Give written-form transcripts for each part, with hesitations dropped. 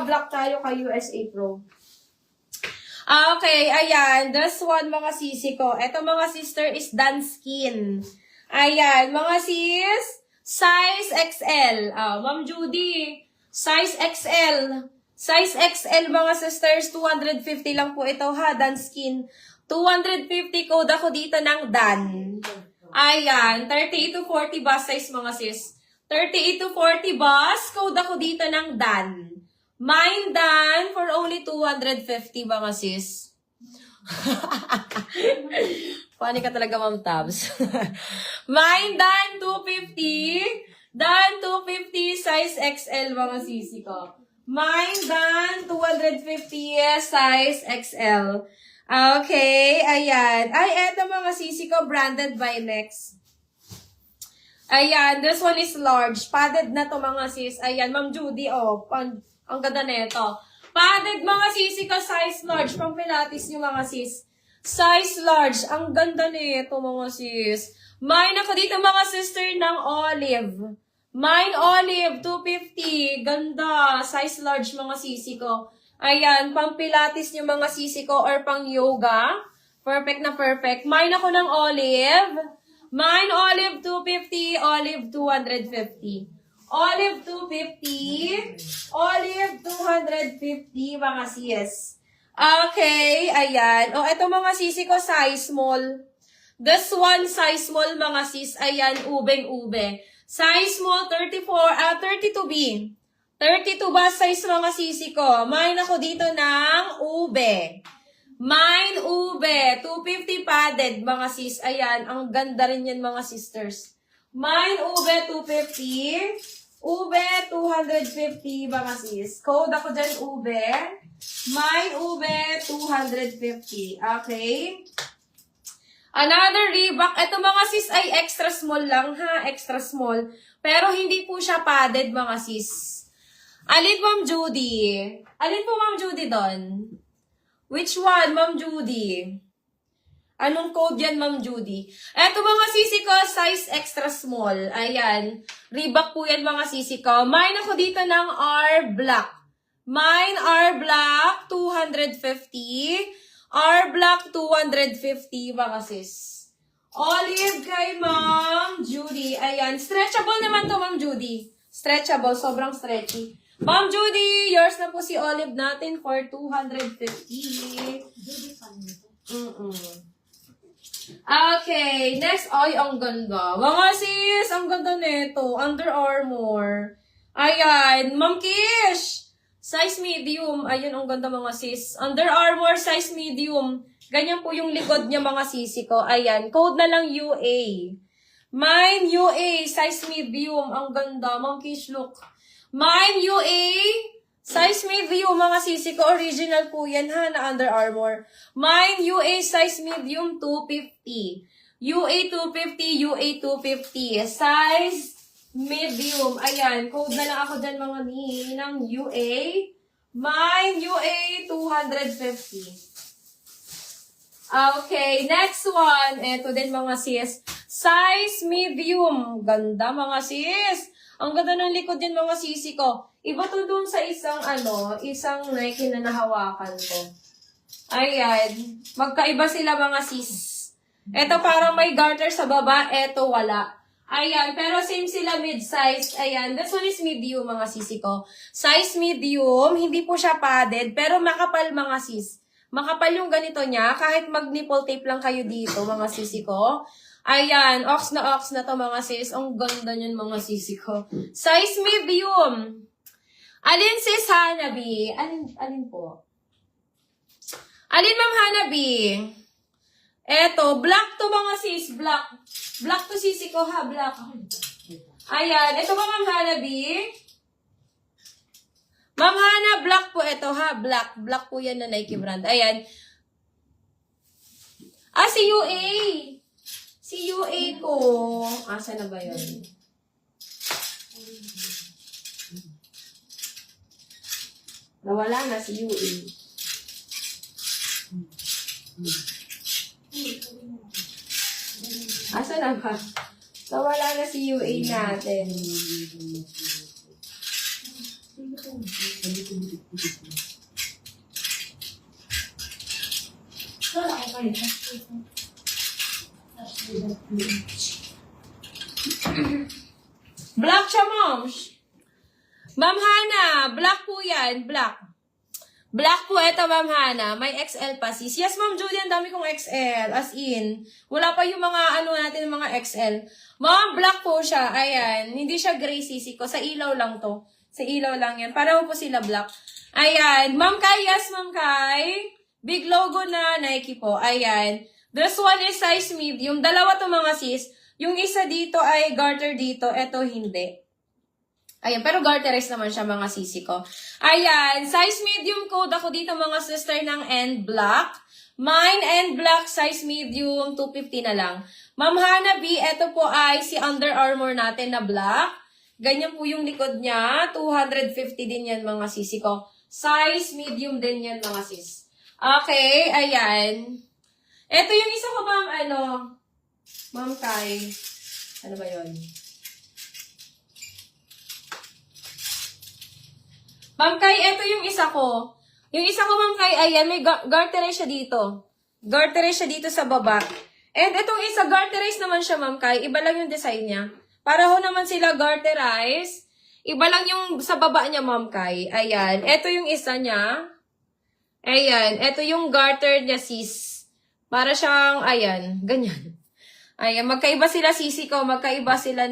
Naka-block tayo kay USA Pro. Okay, ayan. This one, mga sisi ko. Ito, mga sister, is Danskin. Ayan, mga sis, size XL. Ma'am Judy, size XL. Size XL, mga sisters, 250 lang po ito, ha, Danskin. 250, code ako dito ng Dan. Ayan, 38 to 40 bus size, mga sis. 38 to 40 bus, code ako dito ng Dan. Mine Dan for only 250, mga sis. Funny ka talaga, Ma'am Tabs. Mine Dan 250. Dan 250 size XL, mga sisi ko. Mine Dan 250 size XL. Okay, ayan. Ay, eto, mga sisi ko, branded by Next. Ayan, this one is large. Padded na to, mga sis. Ayan, Ma'am Judy, oh. Ang ganda nito. Padded, mga sisi ko, size large. Pang pilates nyo, mga sis. Size large. Ang ganda nito, mga sis. Mine ako dito, mga sister, ng olive. Mine olive, 250. Ganda. Size large, mga sisi ko. Ayan, pang pilates nyo, mga sisi ko, or pang yoga. Perfect na perfect. Mine ako ng olive. Mine olive, 250. Olive, 250. Olive 250. Olive 250, mga sis. Okay, ayan. O, eto, mga sisi ko, size small. This one, size small, mga sis. Ayan, ubeng-ube. Size small, 32B. 32 ba size, mga sisi ko? Mine ako dito ng ube. Mine ube. 250 padded, mga sis. Ayan, ang ganda rin yan, mga sisters. Mine ube 250. Ube 250, mga sis. Code ako dyan, ube. Mine ube 250. Okay. Another Reebok. Ito, mga sis, ay extra small lang, ha? Extra small. Pero hindi po siya padded, mga sis. Alin, Ma'am Judy? Alin po, Ma'am Judy, doon? Which one, Ma'am Judy? Anong code yan, Ma'am Judy? Eto, mga sisi ko, size extra small. Ayan. Reebok po yan, mga sisi ko. Mine ako dito ng R Black. Mine R Black, 250. R Black, 250, mga sis. Olive kay Ma'am Judy. Ayan. Stretchable naman to, Ma'am Judy. Stretchable. Sobrang stretchy. Ma'am Judy, yours na po si Olive natin for 250. Okay, next, ay, ang ganda. Mga sis, ang ganda nito. Under Armour. Ayan, Ma'am Kish. Size medium. Ayun, ang ganda, mga sis. Under Armour, size medium. Ganyan po yung likod niya, mga sisi ko. Ayan, code na lang UA. Mine UA, size medium. Ang ganda, Ma'am Kish, look. Mine UA, size medium, mga sisi ko. Original po yan, ha, na Under Armour. Mine, UA, size medium, 250. UA 250, UA 250. Size medium. Ayan, code na lang ako dyan, mga ng UA. Mine, UA 250. Okay, next one. Ito din, mga sis. Size medium. Ganda, mga sis. Ang ganda ng likod din, mga sisi ko. Iba to dun sa isang Nike na nahawakan ko. Ayan. Magkaiba sila, mga sis. Ito parang may garter sa baba. Ito wala. Ayan. Pero same sila, mid-size. Ayan. This one is medium, mga sisi ko. Size medium. Hindi po siya padded. Pero makapal, mga sis. Makapal yung ganito niya. Kahit mag-nipple tape lang kayo dito, mga sisi ko. Ayan, ox na to, mga sis. Ang ganda niyan, mga sisi ko. Size medium. Alin, sis Hanabi? Alin po? Alin, Ma'am Hanabi? Eto, black to, mga sis. Black. Black to, sisi ko, ha? Black. Ayan, ito ba, Ma'am Hanabi? Ma'am Hana, black po ito, ha? Black. Black po yan na Nike brand. Ayan. Si UA. Si UA ko. Asa na ba yun? Nawala na si UA. Asa na ba? Nawala na si UA natin. Black siya, ma'am. Ma'am Hana, black po yan. Black. Black po, eto, Ma'am Hana. May XL pa, sis. Yes, Ma'am Judy, ang dami kong XL. As in. Wala pa yung mga, ano natin, mga XL. Ma'am, black po siya. Ayan. Hindi siya gray, sisi ko. Sa ilaw lang to. Sa ilaw lang yan. Para po sila black. Ayan. Ma'am Kai, yes, Ma'am Kai. Big logo na Nike po. Ayan. This one is size medium. Dalawa to mga sis. Yung isa dito ay garter dito. Eto hindi. Ayan, pero garterized naman siya mga sisi ko. Ayan, size medium code ako dito mga sister ng End Black. Mine End Black, size medium, 250 na lang. Ma'am Hana B, eto po ay si Under Armour natin na black. Ganyan po yung likod niya. 250 din yan mga sisi ko. Size medium din yan mga sis. Okay, ayan. Eto yung isa ko ma'am, Ma'am Kai. Ano ba yun? Ma'am Kai, eto yung isa ko. Yung isa ko, Ma'am Kai, ayan, may garterize siya dito. Garterize siya dito sa baba. And itong isa, garterize naman siya, Ma'am Kai. Iba lang yung design niya. Pareho naman sila garterize. Iba lang yung sa baba niya, Ma'am Kai. Ayan. Eto yung isa niya. Ayan. Eto yung garter niya, sis. Para siyang, ayan, ganyan. Ayan, magkaiba sila, sisi ko. Magkaiba sila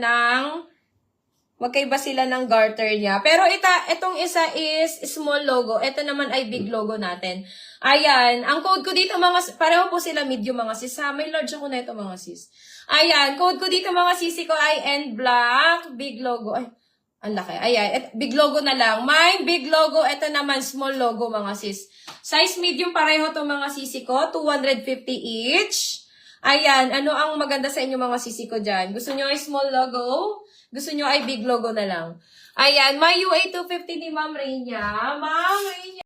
ng garter niya. Pero itong isa is small logo. Ito naman ay big logo natin. Ayan. Ang code ko dito mga, pareho po sila medium mga sis. May large ako na ito mga sis. Ayan. Code ko dito mga sisi ko ay End Black. Big logo. Ay, ang laki. Ayan. Big logo na lang. Mine, big logo. Ito naman, small logo mga sis. Size medium pareho to mga sisi ko. 250 each. Ayan. Ano ang maganda sa inyo mga sisi ko dyan? Gusto nyo ay small logo? Gusto nyo ay big logo na lang. Ayan, may UA 250 ni Ma'am Rainya. Ma'am Rainya.